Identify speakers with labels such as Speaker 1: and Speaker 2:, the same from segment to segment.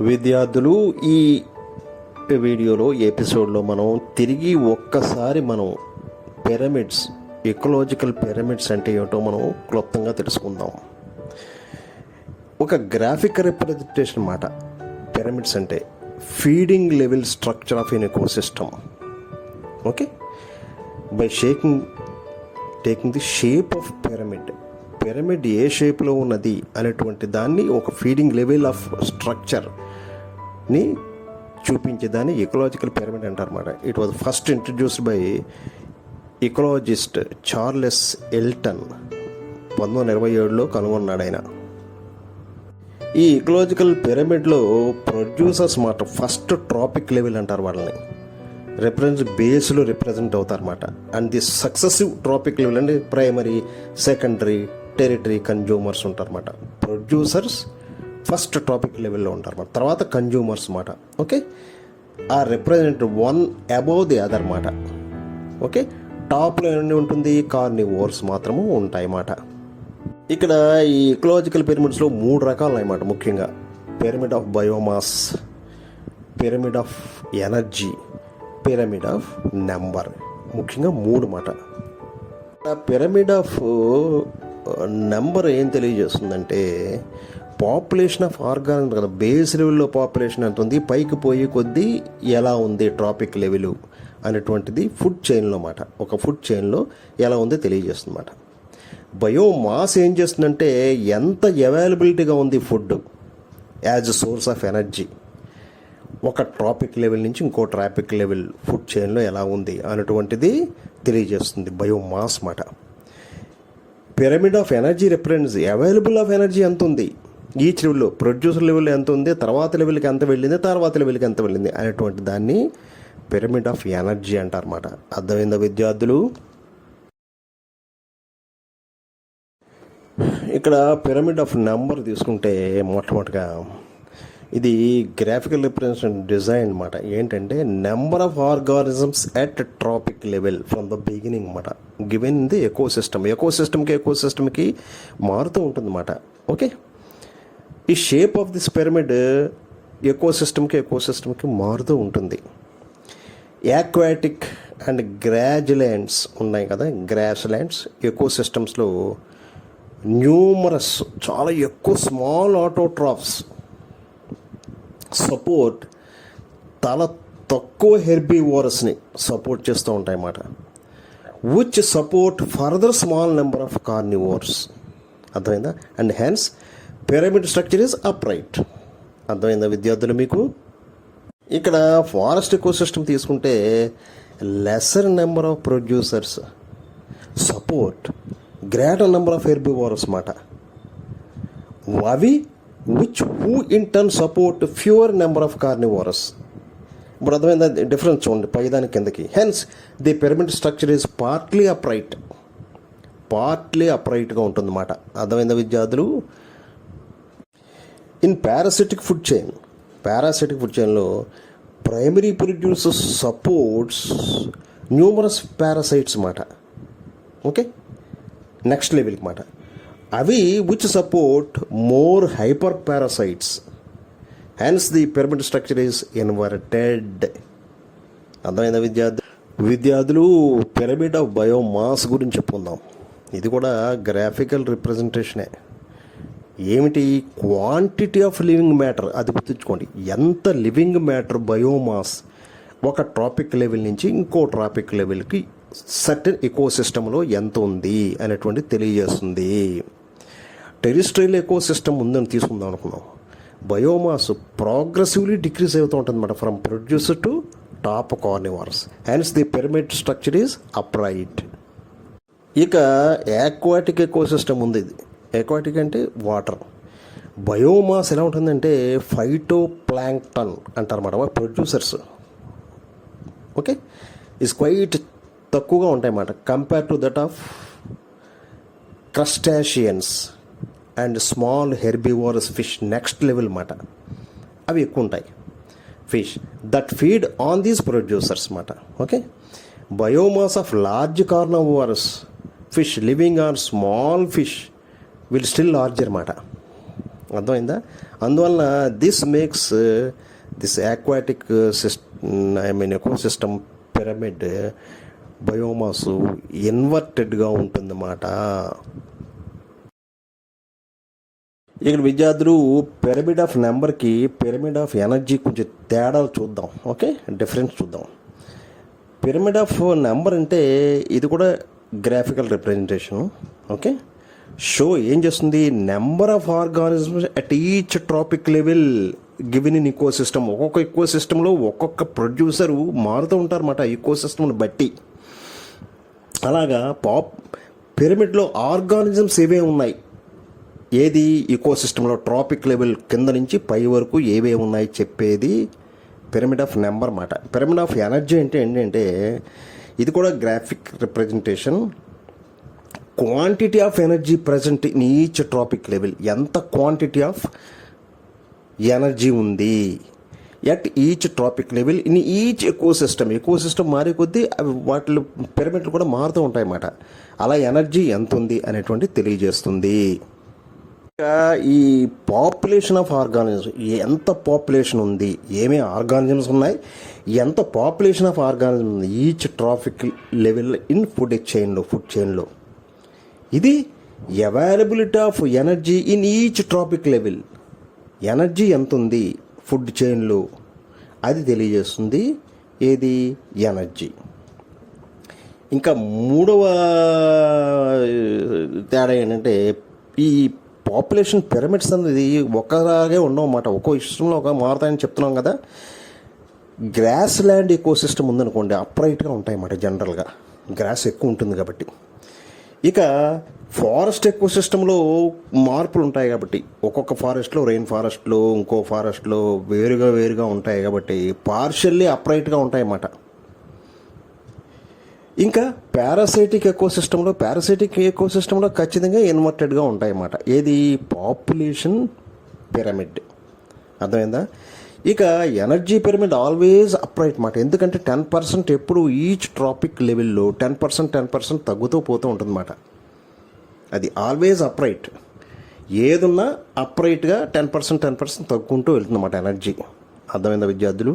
Speaker 1: విద్యార్థులు, ఈ వీడియోలో ఎపిసోడ్లో మనం తిరిగి ఒక్కసారి పిరమిడ్స్, ఎకలాజికల్ పిరమిడ్స్ అంటే ఏమిటో మనం క్లుప్తంగా తెలుసుకుందాం. ఒక గ్రాఫిక్ రిప్రజెంటేషన్ అన్నమాట. పిరమిడ్స్ అంటే feeding level structure of an ecosystem. Okay, by taking the shape of pyramid ఏ షేప్లో ఉన్నది అనేటువంటి దాన్ని ఒక ఫీడింగ్ లెవెల్ ఆఫ్ స్ట్రక్చర్ని చూపించేదాన్ని ఎకలాజికల్ పిరమిడ్ అంటారన్నమాట. It was first introduced by ecologist Charles Elton 1927లో కనుగొన్నాడు ఆయన. ఈ ఎకలాజికల్ పిరమిడ్లో ప్రొడ్యూసర్స్ మాట ఫస్ట్ ట్రాపిక్ లెవెల్ అంటారు వాళ్ళని. బేస్లో రిప్రజెంట్ అవుతారన్నమాట. And the successive trophic level అంటే ప్రైమరీ, సెకండరీ, టెరిటరీ కన్జ్యూమర్స్ ఉంటారన్నమాట. ప్రొడ్యూసర్స్ ఫస్ట్ ట్రాపిక్ లెవెల్లో ఉంటారన్నమాట. తర్వాత కన్జ్యూమర్స్ మాట. ఓకే, ఆ represent one above the other మాట. ఓకే, టాప్లో ఏమి ఉంటుంది? కార్నివోర్స్ మాత్రము ఉంటాయి మాట. ఇక్కడ ఈ ఎకలాజికల్ పిరమిడ్స్లో 3 రకాలు అన్నమాట. ముఖ్యంగా pyramid of biomass, pyramid of energy, pyramid of number. ముఖ్యంగా 3 మాట. పిరమిడ్ ఆఫ్ నెంబర్ ఏం తెలియజేస్తుందంటే పాపులేషన్ ఆఫ్ ఆర్గానిజం కదా. బేస్ లెవెల్లో పాపులేషన్ ఎంత ఉంది, పైకి పోయే కొద్దీ ఎలా ఉంది ట్రాపిక్ లెవెల్ అనేటువంటిది ఫుడ్ చైన్లో మాట. ఒక ఫుడ్ చైన్లో ఎలా ఉందో తెలియజేస్తుంది అన్నమాట. బయోమాస్ ఏం చేస్తుందంటే ఎంత అవైలబిలిటీగా ఉంది food as a source of energy. ఒక ట్రాపిక్ లెవెల్ నుంచి ఇంకో ట్రాపిక్ లెవెల్ ఫుడ్ చైన్లో ఎలా ఉంది అనేటువంటిది తెలియజేస్తుంది బయోమాస్ మాట. Pyramid of energy represents available of energy ఎంత ఉంది ఈచ్ లెవెల్లో, ప్రొడ్యూసర్ లెవెల్ ఎంత ఉంది, తర్వాత లెవెల్కి ఎంత వెళ్ళింది, తర్వాత లెవెల్కి ఎంత వెళ్ళింది అనేటువంటి దాన్ని పిరమిడ్ ఆఫ్ ఎనర్జీ అంటారన్నమాట. అర్థమైందా విద్యార్థులు? ఇక్కడ పిరమిడ్ ఆఫ్ నెంబర్ తీసుకుంటే మొట్టమొదటిగా ఇది గ్రాఫికల్ రిప్రజెంటేషన్ డిజైన్ అన్నమాట. ఏంటంటే number of organisms at trophic level from the beginning అన్నమాట. గివెన్ ది ఎకోసిస్టమ్కి మారుతూ ఉంటుంది అన్నమాట. ఓకే, ఈ షేప్ ఆఫ్ దిస్ పిరమిడ్ ఎకోసిస్టమ్కి మారుతూ ఉంటుంది. యాక్వాటిక్ అండ్ గ్రాజ్లాండ్స్ ఉన్నాయి కదా. గ్రాస్లాండ్స్ ఎకోసిస్టమ్స్లో న్యూమరస్, చాలా ఎక్కువ స్మాల్ ఆటోట్రాఫ్స్ సపోర్ట్ చాలా తక్కువ హెర్బివోరస్ని సపోర్ట్ చేస్తూ ఉంటాయి అన్నమాట. Which support further small number of carnivores. అర్థమైందా? And hence pyramid structure is upright. అర్థమైందా విద్యార్థులు మీకు? ఇక్కడ ఫారెస్ట్ ఎకోసిస్టమ్ తీసుకుంటే lesser number of producers support greater number of herbivorous మాట. అవి who in turn support fewer number of carnivores. ఇప్పుడు అర్థమైందా డిఫరెన్స్? చూడండి పైదాని కిందకి. Hence the pyramid structure is partly అప్రైట్గా ఉంటుంది అన్నమాట. అర్థమైందా విద్యార్థులు? ఇన్ పారాసిటిక్ ఫుడ్ చైన్లో primary producers supports numerous parasites మాట. ఓకే, నెక్స్ట్ లెవెల్కి మాట. అవి which support more hyper parasites. Hence the pyramid structure is inverted. అర్థమైందా విద్యార్థులు? పిరమిడ్ ఆఫ్ బయోమాస్ గురించి చెప్పుకుందాం. ఇది కూడా గ్రాఫికల్ రిప్రజెంటేషనే. ఏమిటి? Quantity of living matter. అది గుర్తుంచుకోండి. ఎంత లివింగ్ మ్యాటర్ బయోమాస్ ఒక ట్రాపిక్ లెవెల్ నుంచి ఇంకో ట్రాపిక్ లెవెల్కి సర్టెన్ ఎకోసిస్టంలో ఎంత ఉంది అనేటువంటి తెలియజేస్తుంది. టెరిస్ట్రియల్ ఎకోసిస్టమ్ ఉందని తీసుకుందాం అనుకున్నాం. బయోమాస్ ప్రోగ్రెసివ్లీ డిక్రీజ్ అవుతూ ఉంటుంది అన్నమాట from producer to top carnivores. Hence the pyramid structure is upright. ఇక యాక్వాటిక్ ఎకోసిస్టమ్ ఉంది. ఇది యాక్వాటిక్ అంటే వాటర్. బయోమాస్ ఎలా ఉంటుందంటే ఫైటో ప్లాంక్టన్ అంటారన్నమాట ప్రొడ్యూసర్స్. ఓకే, ఈజ్ క్వైట్ తక్కువగా ఉంటాయన్నమాట compare to that of crustaceans and small herbivorous fish. Next level మాట. అవి ఎక్కువ ఉంటాయి fish that feed on these producers మాట. Okay, biomass of large carnivorous fish living on small fish will still larger మాట. అర్థమైందా? అందువలన this makes this aquatic ecosystem pyramid biomass ఇన్వర్టెడ్గా ఉంటుందన్నమాట. ఇక్కడ విద్యార్థులు పిరమిడ్ ఆఫ్ నెంబర్కి పిరమిడ్ ఆఫ్ ఎనర్జీ కొంచెం తేడాలు చూద్దాం. ఓకే, డిఫరెన్స్ చూద్దాం. పిరమిడ్ ఆఫ్ నెంబర్ అంటే ఇది కూడా గ్రాఫికల్ రిప్రజెంటేషన్. ఓకే, షో ఏం చేస్తుంది? Number of organisms at each trophic level given in ecosystem. ఒక్కొక్క ఈకో సిస్టంలో ఒక్కొక్క ప్రొడ్యూసరు మారుతూ ఉంటారన్నమాట ఈకో సిస్టమ్ని బట్టి. అలాగా పిరమిడ్లో ఆర్గానిజమ్స్ ఏవే ఉన్నాయి, ఏది ఈకో సిస్టంలో ట్రాపిక్ లెవెల్ కింద నుంచి పై వరకు ఏవే ఉన్నాయి చెప్పేది పిరమిడ్ ఆఫ్ నెంబర్ అన్నమాట. పిరమిడ్ ఆఫ్ ఎనర్జీ అంటే ఏంటంటే ఇది కూడా graphic representation. Quantity of energy present in each trophic level, ఎంత క్వాంటిటీ ఆఫ్ ఎనర్జీ ఉంది at each trophic level in each ecosystem మారే కొద్దీ అవి వాటి పిరమిడ్లు కూడా మారుతూ ఉంటాయి అన్నమాట. అలా ఎనర్జీ ఎంత ఉంది అనేటువంటి తెలియజేస్తుంది. ఈ పాపులేషన్ ఆఫ్ ఆర్గానిజం, ఎంత పాపులేషన్ ఉంది, ఏమేమి ఆర్గానిజమ్స్ ఉన్నాయి, ఎంత పాపులేషన్ ఆఫ్ ఆర్గానిజం ఉంది each traffic level in food చైన్లో. ఇది availability of energy in each trophic level, energy ఎంత ఉంది ఫుడ్ చైన్లో అది తెలియజేస్తుంది. ఏది? ఎనర్జీ. ఇంకా మూడవ తేడా ఏంటంటే ఈ పాపులేషన్ పిరమిడ్స్ అనేది ఒకలాగే ఉండవు అన్నమాట. ఒక్కో సిస్టంలో ఒక మారుతాయని చెప్తున్నాం కదా. గ్రాస్ ల్యాండ్ ఎకో సిస్టమ్ ఉందనుకోండి, అప్రైట్గా ఉంటాయి అన్నమాట. జనరల్గా గ్రాస్ ఎక్కువ ఉంటుంది కాబట్టి. ఇక ఫారెస్ట్ ఎకో సిస్టంలో మార్పులు ఉంటాయి కాబట్టి, ఒక్కొక్క ఫారెస్ట్లో రెయిన్ ఫారెస్ట్లో ఇంకో ఫారెస్ట్లో వేరుగా ఉంటాయి కాబట్టి పార్షియల్లీ అప్రైట్గా ఉంటాయి అన్నమాట. ఇంకా పారాసైటిక్ ఎకో సిస్టంలో ఖచ్చితంగా ఇన్వర్టెడ్గా ఉంటాయి అన్నమాట. ఏది? Population pyramid. అర్థమైందా? ఇక ఎనర్జీ పిరమిడ్ ఆల్వేస్ అప్రైట్ అన్నమాట. ఎందుకంటే 10% ఎప్పుడు ఈచ్ ట్రాపిక్ లెవెల్లో 10% తగ్గుతూ పోతూ ఉంటుందన్నమాట. అది ఆల్వేస్ అప్రైట్. ఏదున్నా అప్రైట్గా 10% తగ్గుకుంటూ వెళ్తుందన్నమాట ఎనర్జీ. అర్థమైందా విద్యార్థులు?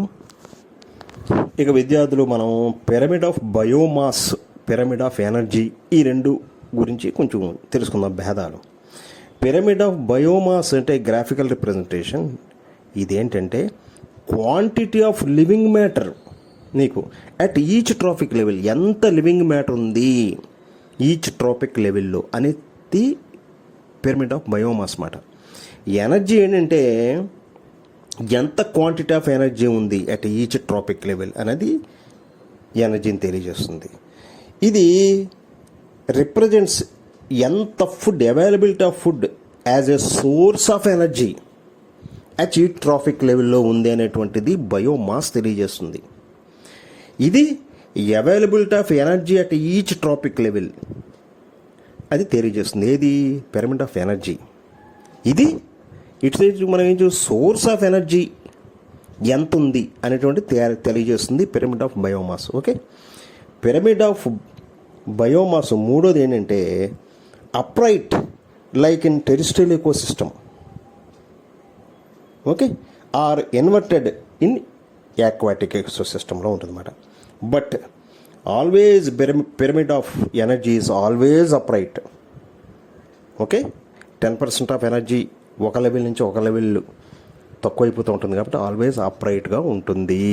Speaker 1: ఇక విద్యార్థులు మనం pyramid of biomass, pyramid of energy ఈ రెండు గురించి కొంచెం తెలుసుకుందాం భేదాలు. పిరమిడ్ ఆఫ్ బయోమాస్ అంటే గ్రాఫికల్ రిప్రజెంటేషన్. ఇదేంటంటే క్వాంటిటీ ఆఫ్ లివింగ్ మ్యాటర్ నీకు అట్ ఈచ్ ట్రాపిక్ లెవెల్, ఎంత లివింగ్ మ్యాటర్ ఉంది ఈచ్ ట్రాపిక్ లెవెల్లో అనేది పిరమిడ్ ఆఫ్ బయోమాస్ అన్నమాట. ఎనర్జీ ఏంటంటే ఎంత క్వాంటిటీ ఆఫ్ ఎనర్జీ ఉంది అట్ ఈచ్ ట్రాపిక్ లెవెల్ అనేది ఎనర్జీని తెలియజేస్తుంది. ఇది రిప్రజెంట్స్ ఎంత food, availability of food as a source of energy at each trophic లెవెల్లో ఉంది అనేటువంటిది బయోమాస్ తెలియజేస్తుంది. ఇది availability of energy at each trophic level అది తెలియజేస్తుంది. ఏది? Pyramid of energy. ఇది ఇటు మనం ఏం సోర్స్ ఆఫ్ ఎనర్జీ ఎంత ఉంది అనేటువంటి తెలియజేస్తుంది pyramid of biomass. Okay, pyramid of biomass మూడోది ఏంటంటే upright like in terrestrial ecosystem. Okay, or inverted in aquatic ఎకో సిస్టంలో ఉంటుందన్నమాట. But always pyramid of energy is always upright. Okay, 10% of energy ఒక లెవెల్ నుంచి ఒక లెవెల్ తక్కువైపోతూ ఉంటుంది కాబట్టి ఆల్వేస్ అప్రైట్గా ఉంటుంది.